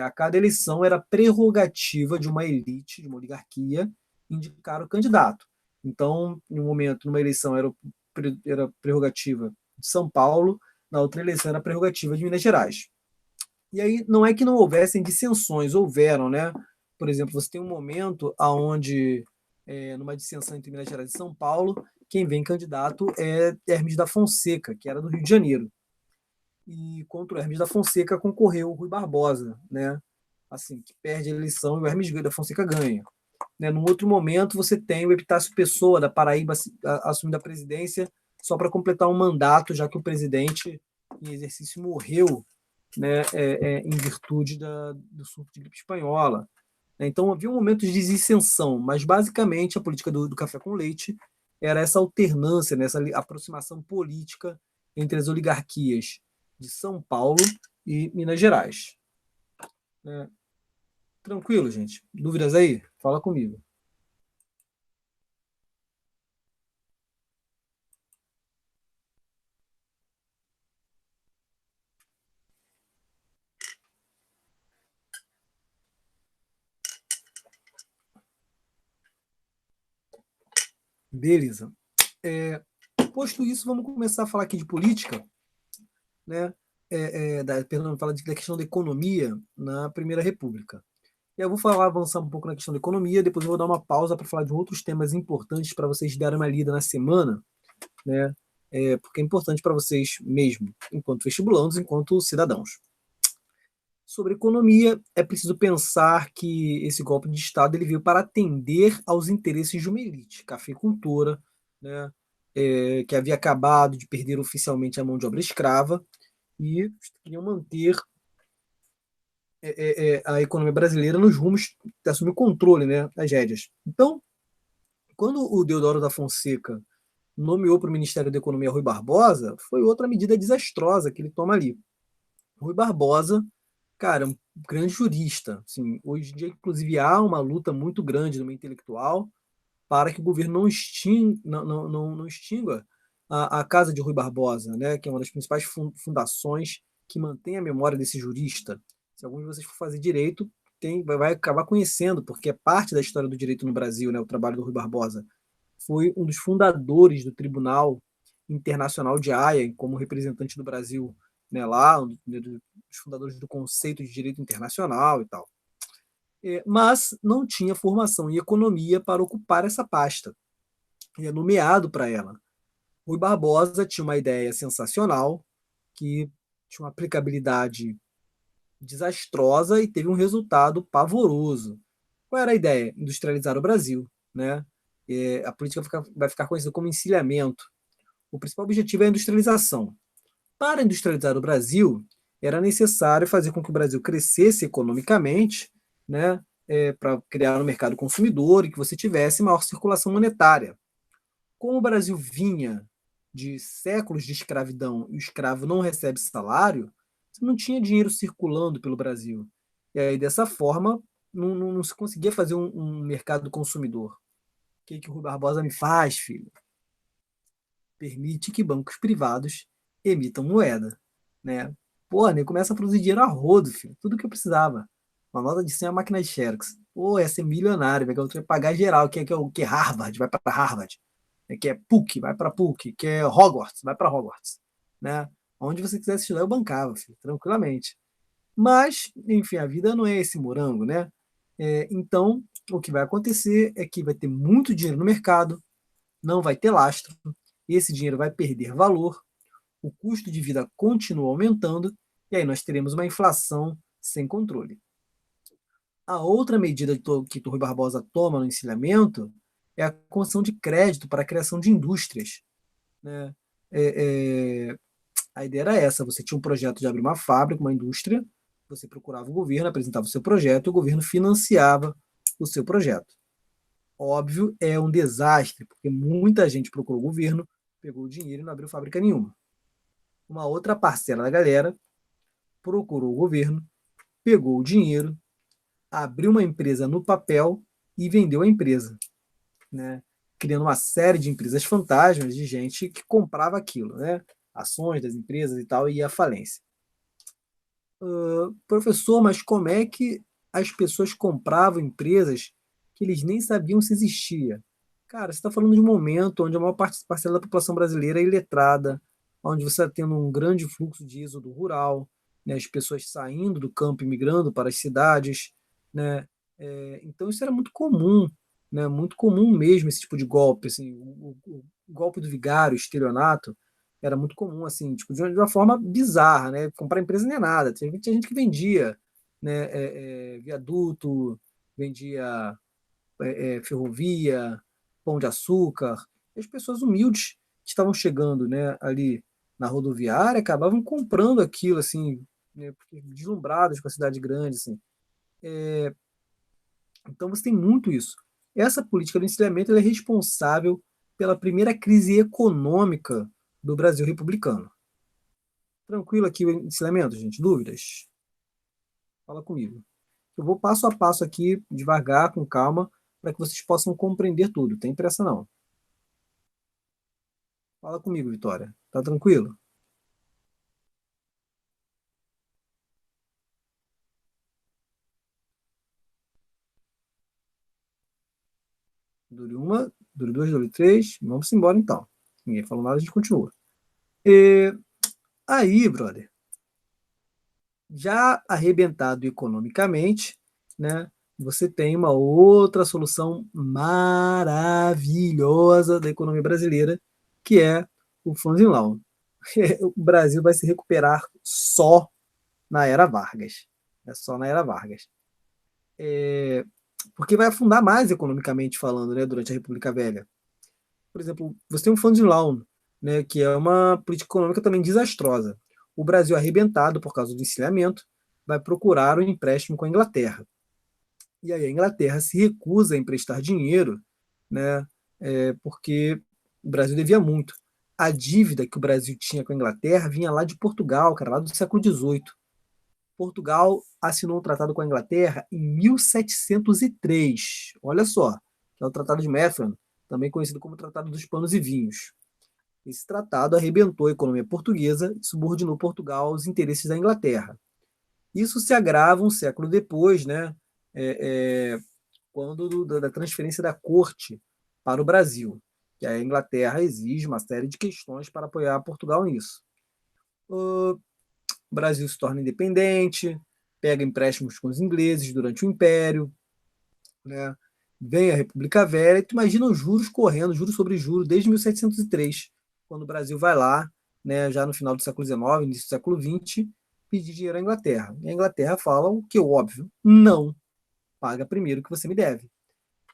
A cada eleição era prerrogativa de uma elite, de uma oligarquia, indicar o candidato. Então, em um momento, numa eleição, era prerrogativa de São Paulo, na outra eleição era prerrogativa de Minas Gerais. E aí não é que não houvessem dissensões, houveram, né? Por exemplo, você tem um momento onde, numa dissensão entre Minas Gerais e São Paulo, quem vem candidato é Hermes da Fonseca, que era do Rio de Janeiro. E contra o Hermes da Fonseca concorreu o Rui Barbosa, né? Assim, que perde a eleição e o Hermes da Fonseca ganha. Né? Num outro momento, você tem o Epitácio Pessoa, da Paraíba, assumindo a presidência, só para completar um mandato, já que o presidente em exercício morreu, né, em virtude do surto de gripe espanhola. Então, havia momentos de dissensão, mas basicamente a política do café com leite era essa alternância, né, essa aproximação política entre as oligarquias de São Paulo e Minas Gerais. Né? Tranquilo, gente? Dúvidas aí? Fala comigo. Beleza. Posto isso, vamos começar a falar aqui de política, né? Perdão, falar da questão da economia na Primeira República. E eu vou avançar um pouco na questão da economia, depois eu vou dar uma pausa para falar de outros temas importantes para vocês darem uma lida na semana, né? Porque é importante para vocês mesmo, enquanto vestibulandos, enquanto cidadãos. Sobre economia, é preciso pensar que esse golpe de Estado ele veio para atender aos interesses de uma elite cafeicultora, né, que havia acabado de perder oficialmente a mão de obra escrava e queriam manter a economia brasileira nos rumos, assumir o controle, né, das rédeas. Então, quando o Deodoro da Fonseca nomeou para o Ministério da Economia Rui Barbosa, foi outra medida desastrosa que ele toma ali. Rui Barbosa, cara, um grande jurista. Assim, hoje em dia, inclusive, há uma luta muito grande no meio intelectual para que o governo não extingua a Casa de Rui Barbosa, né, que é uma das principais fundações que mantém a memória desse jurista. Se algum de vocês for fazer direito, vai acabar conhecendo, porque é parte da história do direito no Brasil, né, o trabalho do Rui Barbosa. Foi um dos fundadores do Tribunal Internacional de Haia, como representante do Brasil, né, lá, um dos fundadores do conceito de direito internacional e tal. Mas não tinha formação em economia para ocupar essa pasta. E é nomeado para ela. Rui Barbosa tinha uma ideia sensacional, que tinha uma aplicabilidade desastrosa e teve um resultado pavoroso. Qual era a ideia? Industrializar o Brasil. Né? A política vai ficar conhecida como encilhamento. O principal objetivo é a industrialização. Para industrializar o Brasil, era necessário fazer com que o Brasil crescesse economicamente, né, para criar um mercado consumidor e que você tivesse maior circulação monetária. Como o Brasil vinha de séculos de escravidão e o escravo não recebe salário, você não tinha dinheiro circulando pelo Brasil. E aí, dessa forma, não se conseguia fazer um mercado consumidor. O que o Rui Barbosa me faz, filho? Permite que bancos privados emitam moeda, né? Pô, né, começa a produzir dinheiro a rodo, filho. Tudo que eu precisava. Uma nota de 100 é uma máquina de Xerox. Pô, ia ser milionário, vai pagar geral, que é o que Harvard, vai para Harvard. Que é PUC, vai para PUC, que é Hogwarts, vai para Hogwarts, né? Onde você quisesse estudar, eu bancava, filho, tranquilamente. Mas, enfim, a vida não é esse morango, né? Então, o que vai acontecer é que vai ter muito dinheiro no mercado, não vai ter lastro, esse dinheiro vai perder valor, o custo de vida continua aumentando, e aí nós teremos uma inflação sem controle. A outra medida que o Rui Barbosa toma no encilhamento é a concessão de crédito para a criação de indústrias, né? A ideia era essa: você tinha um projeto de abrir uma fábrica, uma indústria, você procurava o governo, apresentava o seu projeto e o governo financiava o seu projeto. Óbvio, é um desastre, porque muita gente procurou o governo, pegou o dinheiro e não abriu fábrica nenhuma. Uma outra parcela da galera procurou o governo, pegou o dinheiro, abriu uma empresa no papel e vendeu a empresa, né? Criando uma série de empresas fantasmas de gente que comprava aquilo, né? Ações das empresas e tal, e ia à falência. Professor, mas como é que as pessoas compravam empresas que eles nem sabiam se existia? Cara, você está falando de um momento onde a maior parcela da população brasileira é iletrada, onde você está tendo um grande fluxo de êxodo rural, né, as pessoas saindo do campo e migrando para as cidades, né? Então isso era muito comum, né? Muito comum mesmo esse tipo de golpe, assim, o golpe do vigário, o estelionato, era muito comum, assim, tipo, de uma forma bizarra, né? Comprar empresa nem é nada. Tinha gente que vendia, né, viaduto, vendia ferrovia, pão de açúcar. E as pessoas humildes que estavam chegando, né, ali na rodoviária acabavam comprando aquilo, assim, né, deslumbradas com a cidade grande, assim. Então você tem muito isso. Essa política do encilhamento ela é responsável pela primeira crise econômica do Brasil republicano. Tranquilo aqui o ensinamento, gente? Dúvidas? Fala comigo. Eu vou passo a passo aqui, devagar, com calma, para que vocês possam compreender tudo. Tem pressa não. Fala comigo, Vitória. Tá tranquilo? Dure uma, dure duas, dure três. Vamos embora então. Ninguém falou nada, a gente continua. E, aí, brother, já arrebentado economicamente, né? Você tem uma outra solução maravilhosa da economia brasileira, que é o Funding Law. O Brasil vai se recuperar só na era Vargas. É só na era Vargas. Porque vai afundar mais economicamente falando, né, durante a República Velha. Por exemplo, você tem um Funding Law, né, que é uma política econômica também desastrosa. O Brasil, arrebentado por causa do encilhamento, vai procurar um empréstimo com a Inglaterra. E aí a Inglaterra se recusa a emprestar dinheiro, né, porque o Brasil devia muito. A dívida que o Brasil tinha com a Inglaterra vinha lá de Portugal, cara, lá do século XVIII. Portugal assinou um tratado com a Inglaterra em 1703. Olha só, que é o Tratado de Methuen, também conhecido como Tratado dos Panos e Vinhos. Esse tratado arrebentou a economia portuguesa e subordinou Portugal aos interesses da Inglaterra. Isso se agrava um século depois, né, quando da transferência da corte para o Brasil, que a Inglaterra exige uma série de questões para apoiar Portugal nisso. O Brasil se torna independente, pega empréstimos com os ingleses durante o Império, né? Vem a República Velha, e tu imagina os juros correndo, juros sobre juros, desde 1703, quando o Brasil vai lá, né, já no final do século XIX, início do século XX, pedir dinheiro à Inglaterra. E a Inglaterra fala o que é óbvio: não, paga primeiro o que você me deve.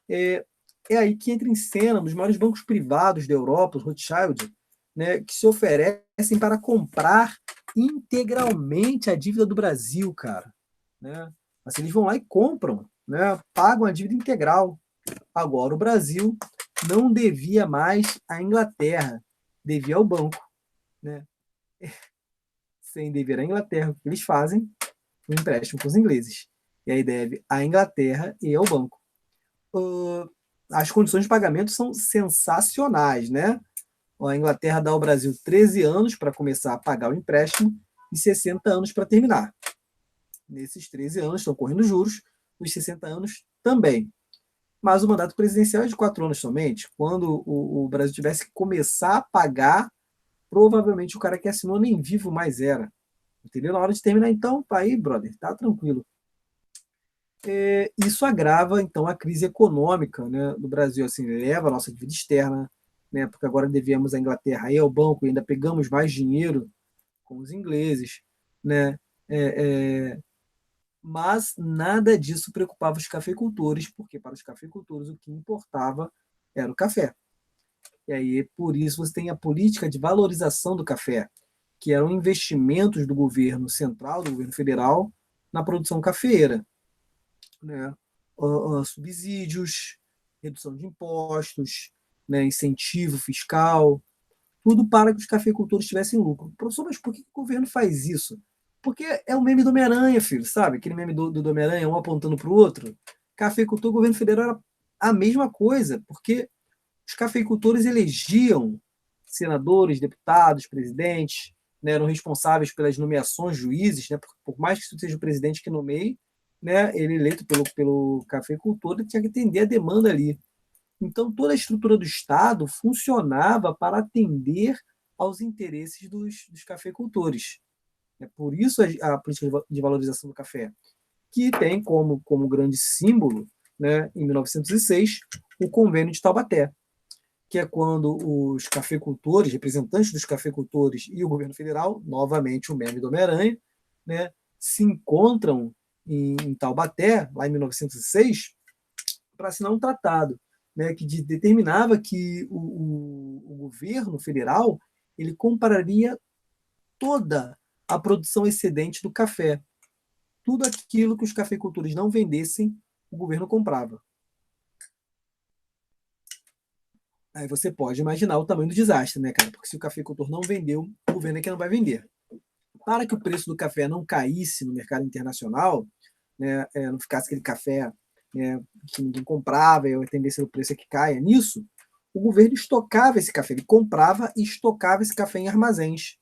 É, é aí que entra em cena os maiores bancos privados da Europa, os Rothschild, né, que se oferecem para comprar integralmente a dívida do Brasil, cara. Né? Assim, eles vão lá e compram, né, pagam a dívida integral. Agora, o Brasil não devia mais à Inglaterra, devia ao banco. Né? Sem dever à Inglaterra, o que eles fazem? Um empréstimo com os ingleses. E aí deve à Inglaterra e ao banco. As condições de pagamento são sensacionais, né? A Inglaterra dá ao Brasil 13 anos para começar a pagar o empréstimo e 60 anos para terminar. Nesses 13 anos estão correndo juros, nos 60 anos também. Mas o mandato presidencial é de 4 anos somente. Quando o Brasil tivesse que começar a pagar, provavelmente o cara que assinou nem vivo mais era. Entendeu? Na hora de terminar, então, tá aí, brother, tá tranquilo. Isso agrava, então, a crise econômica, né, do Brasil, assim, leva a nossa dívida externa, né, porque agora devemos à Inglaterra e ao banco, e ainda pegamos mais dinheiro com os ingleses, né, é, é, mas nada disso preocupava os cafeicultores, porque para os cafeicultores o que importava era o café. E aí, por isso, você tem a política de valorização do café, que eram investimentos do governo central, do governo federal, na produção cafeeira, né? Subsídios, redução de impostos, né? Incentivo fiscal, tudo para que os cafeicultores tivessem lucro. Professor, mas por que o governo faz isso? Porque é o meme do Homem-Aranha, filho, sabe? Aquele meme do Homem-Aranha, um apontando para o outro. Cafeicultor, governo federal era a mesma coisa, porque os cafeicultores elegiam senadores, deputados, presidentes, né, eram responsáveis pelas nomeações de juízes, né, por mais que isso seja o presidente que nomeie, né, ele eleito pelo cafeicultor, ele tinha que atender a demanda ali. Então, toda a estrutura do Estado funcionava para atender aos interesses dos cafeicultores. É por isso a política de valorização do café, que tem como grande símbolo, né, em 1906, o Convênio de Taubaté, que é quando os cafeicultores, representantes dos cafeicultores e o governo federal, novamente o meme do Homem-Aranha, né, se encontram em Taubaté, lá em 1906, para assinar um tratado, né, que determinava que o governo federal ele compraria toda a produção excedente do café. Tudo aquilo que os cafeicultores não vendessem, o governo comprava. Aí você pode imaginar o tamanho do desastre, né, cara? Porque se o cafeicultor não vendeu, o governo é que não vai vender. Para que o preço do café não caísse no mercado internacional, né, não ficasse aquele café, né, que ninguém comprava e a tendência do preço é que caia nisso, o governo estocava esse café, ele comprava e estocava esse café em armazéns,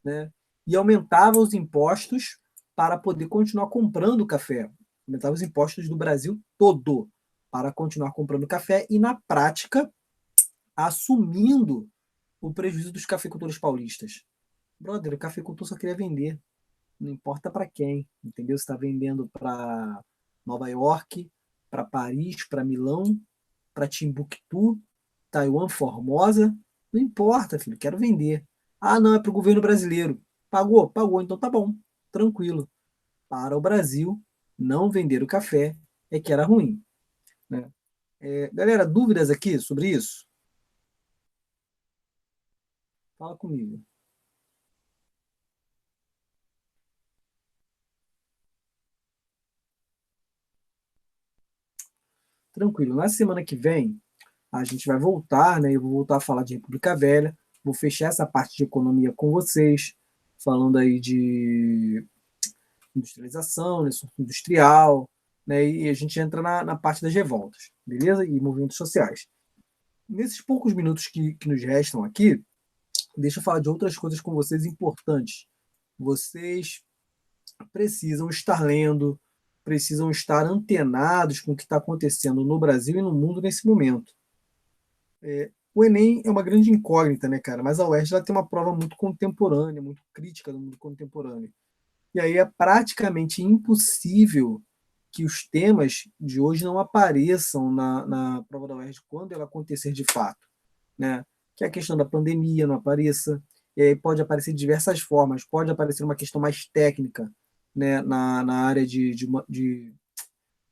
né, e aumentava os impostos para poder continuar comprando o café. Aumentava os impostos do Brasil todo para continuar comprando café e, na prática, assumindo o prejuízo dos cafeicultores paulistas. Brother, o cafeicultor só queria vender. Não importa para quem, entendeu? Você está vendendo para Nova York, para Paris, para Milão, para Timbuktu, Taiwan, Formosa. Não importa, filho, quero vender. Ah, não, é para o governo brasileiro. Pagou? Pagou, então tá bom, tranquilo. Para o Brasil, não vender o café é que era ruim. Né? Galera, dúvidas aqui sobre isso? Fala comigo. Tranquilo. Na semana que vem, a gente vai voltar, né? Eu vou voltar a falar de República Velha, vou fechar essa parte de economia com vocês, falando aí de industrialização, né, surto industrial, né? E a gente entra na parte das revoltas, beleza? E movimentos sociais. Nesses poucos minutos que nos restam aqui, deixa eu falar de outras coisas com vocês importantes. Vocês precisam estar lendo, precisam estar antenados com o que está acontecendo no Brasil e no mundo nesse momento. O Enem é uma grande incógnita, né, cara? Mas a UERJ ela tem uma prova muito contemporânea, muito crítica do mundo contemporâneo. E aí é praticamente impossível que os temas de hoje não apareçam na prova da UERJ quando ela acontecer de fato, né? Que a questão da pandemia não apareça, e aí pode aparecer de diversas formas, pode aparecer uma questão mais técnica, né, na área de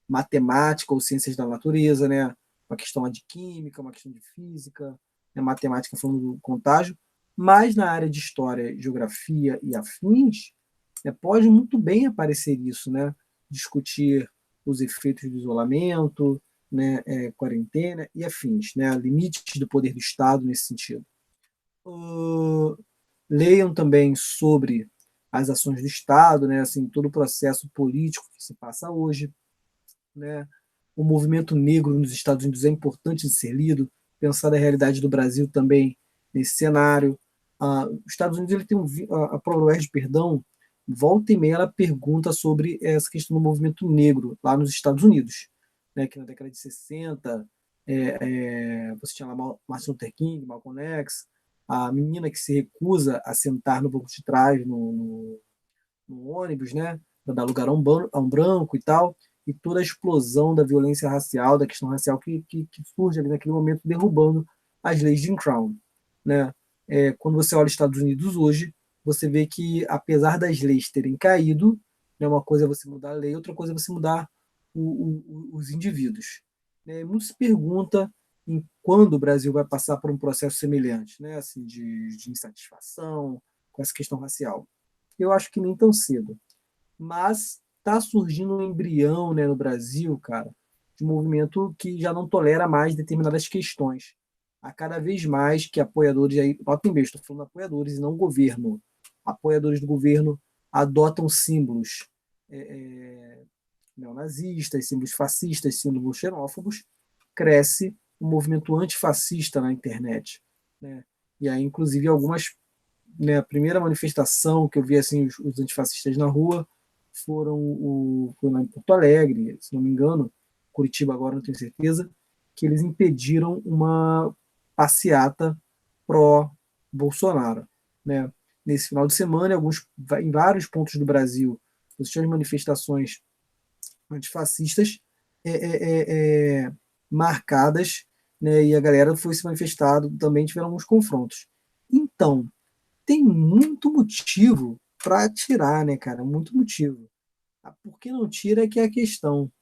matemática ou ciências da natureza, né? Uma questão de química, uma questão de física, né? Matemática falando do contágio, Mas na área de história, geografia e afins, pode muito bem aparecer isso, né? Discutir os efeitos do isolamento, né, quarentena e afins, né, limites do poder do Estado nesse sentido. Leiam também sobre as ações do Estado, né, assim, todo o processo político que se passa hoje, né, o movimento negro nos Estados Unidos é importante de ser lido, pensar a realidade do Brasil também nesse cenário. Os Estados Unidos ele tem a ProUERJ, perdão, volta e meia ela pergunta sobre essa questão do movimento negro lá nos Estados Unidos, né, que na década de 60 você tinha lá Martin Luther King, Malcolm X, a menina que se recusa a sentar no banco de trás no ônibus, né, para dar lugar a um branco e tal, e toda a explosão da violência racial, da questão racial que surge ali naquele momento, derrubando as leis de Jim Crow, né? Quando você olha os Estados Unidos hoje, você vê que, apesar das leis terem caído, né, uma coisa é você mudar a lei, outra coisa é você mudar os indivíduos. Muito se pergunta em quando o Brasil vai passar por um processo semelhante, né, assim, de insatisfação com essa questão racial. Eu acho que nem tão cedo. Mas está surgindo um embrião, né, no Brasil, cara, de um movimento que já não tolera mais determinadas questões. Há cada vez mais que apoiadores, aí, notem bem, estou falando apoiadores e não governo, apoiadores do governo adotam símbolos neonazistas, símbolos fascistas, símbolos xenófobos, cresce um movimento antifascista na internet. Né? E aí, inclusive, algumas, né, a primeira manifestação que eu vi assim os antifascistas na rua foi lá em Porto Alegre, se não me engano, Curitiba agora não tenho certeza, que eles impediram uma passeata pró-Bolsonaro, né? Nesse final de semana, em vários pontos do Brasil, existiam manifestações antifascistas é, é, é, marcadas, né? E a galera foi se manifestado, também tiveram alguns confrontos. Então, tem muito motivo para tirar, né, cara? Muito motivo. Por que não tira é que é a questão,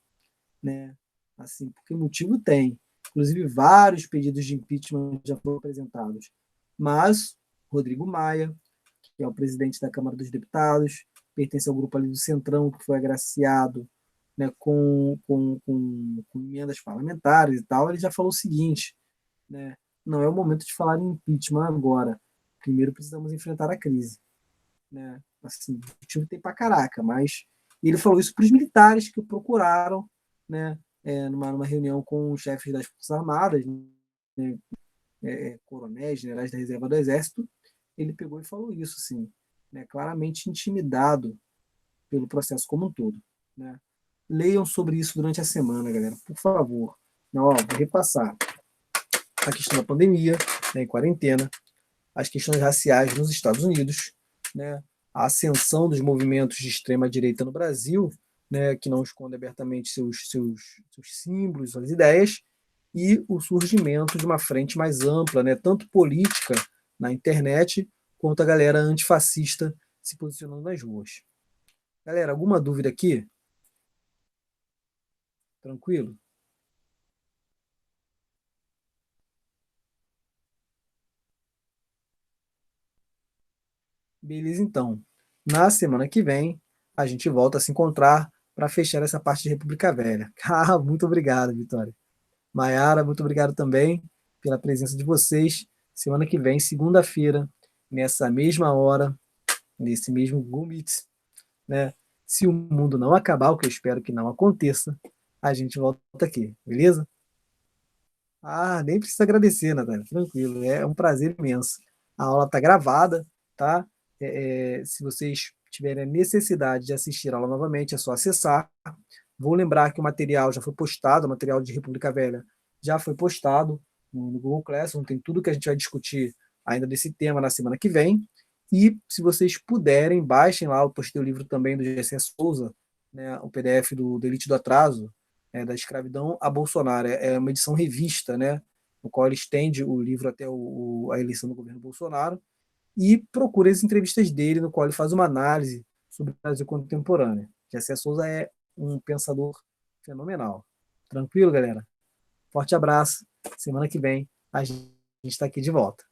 né? Assim, porque motivo tem. Inclusive, vários pedidos de impeachment já foram apresentados. Mas Rodrigo Maia, que é o presidente da Câmara dos Deputados, pertence ao grupo ali do Centrão, que foi agraciado, né, com emendas parlamentares e tal, ele já falou o seguinte, né? Não é o momento de falar em impeachment agora. Primeiro precisamos enfrentar a crise, né? Assim, o time tem pra caraca, mas ele falou isso para os militares que o procuraram, né? Numa reunião com os chefes das Forças Armadas, né? Coronéis, generais da reserva do Exército, ele pegou e falou isso, assim, né? Claramente intimidado pelo processo como um todo, né? Leiam sobre isso durante a semana, galera, por favor. Não, ó, vou repassar a questão da pandemia, né, em quarentena, as questões raciais nos Estados Unidos, né, a ascensão dos movimentos de extrema-direita no Brasil, né, que não esconde abertamente seus símbolos, suas ideias, e o surgimento de uma frente mais ampla, né, tanto política na internet, quanto a galera antifascista se posicionando nas ruas. Galera, alguma dúvida aqui? Tranquilo? Beleza, então. Na semana que vem, a gente volta a se encontrar para fechar essa parte de República Velha. Ah, muito obrigado, Vitória. Maiara, muito obrigado também pela presença de vocês. Semana que vem, segunda-feira, nessa mesma hora, nesse mesmo Google Meet, né? Se o mundo não acabar, o que eu espero que não aconteça, a gente volta aqui, beleza? Ah, nem precisa agradecer, Natália, tranquilo, é um prazer imenso. A aula está gravada, tá? Se vocês tiverem a necessidade de assistir a aula novamente, é só acessar. Vou lembrar que o material já foi postado, o material de República Velha já foi postado no Google Classroom, tem tudo que a gente vai discutir ainda desse tema na semana que vem. E se vocês puderem, baixem lá, eu postei o livro também do Gessé Souza, né, o PDF do Elite do Atraso, da escravidão a Bolsonaro. É uma edição revista, né, no qual ele estende o livro até a eleição do governo Bolsonaro e procura as entrevistas dele, no qual ele faz uma análise sobre o Brasil contemporâneo. Jessé Souza é um pensador fenomenal. Tranquilo, galera? Forte abraço. Semana que vem a gente está aqui de volta.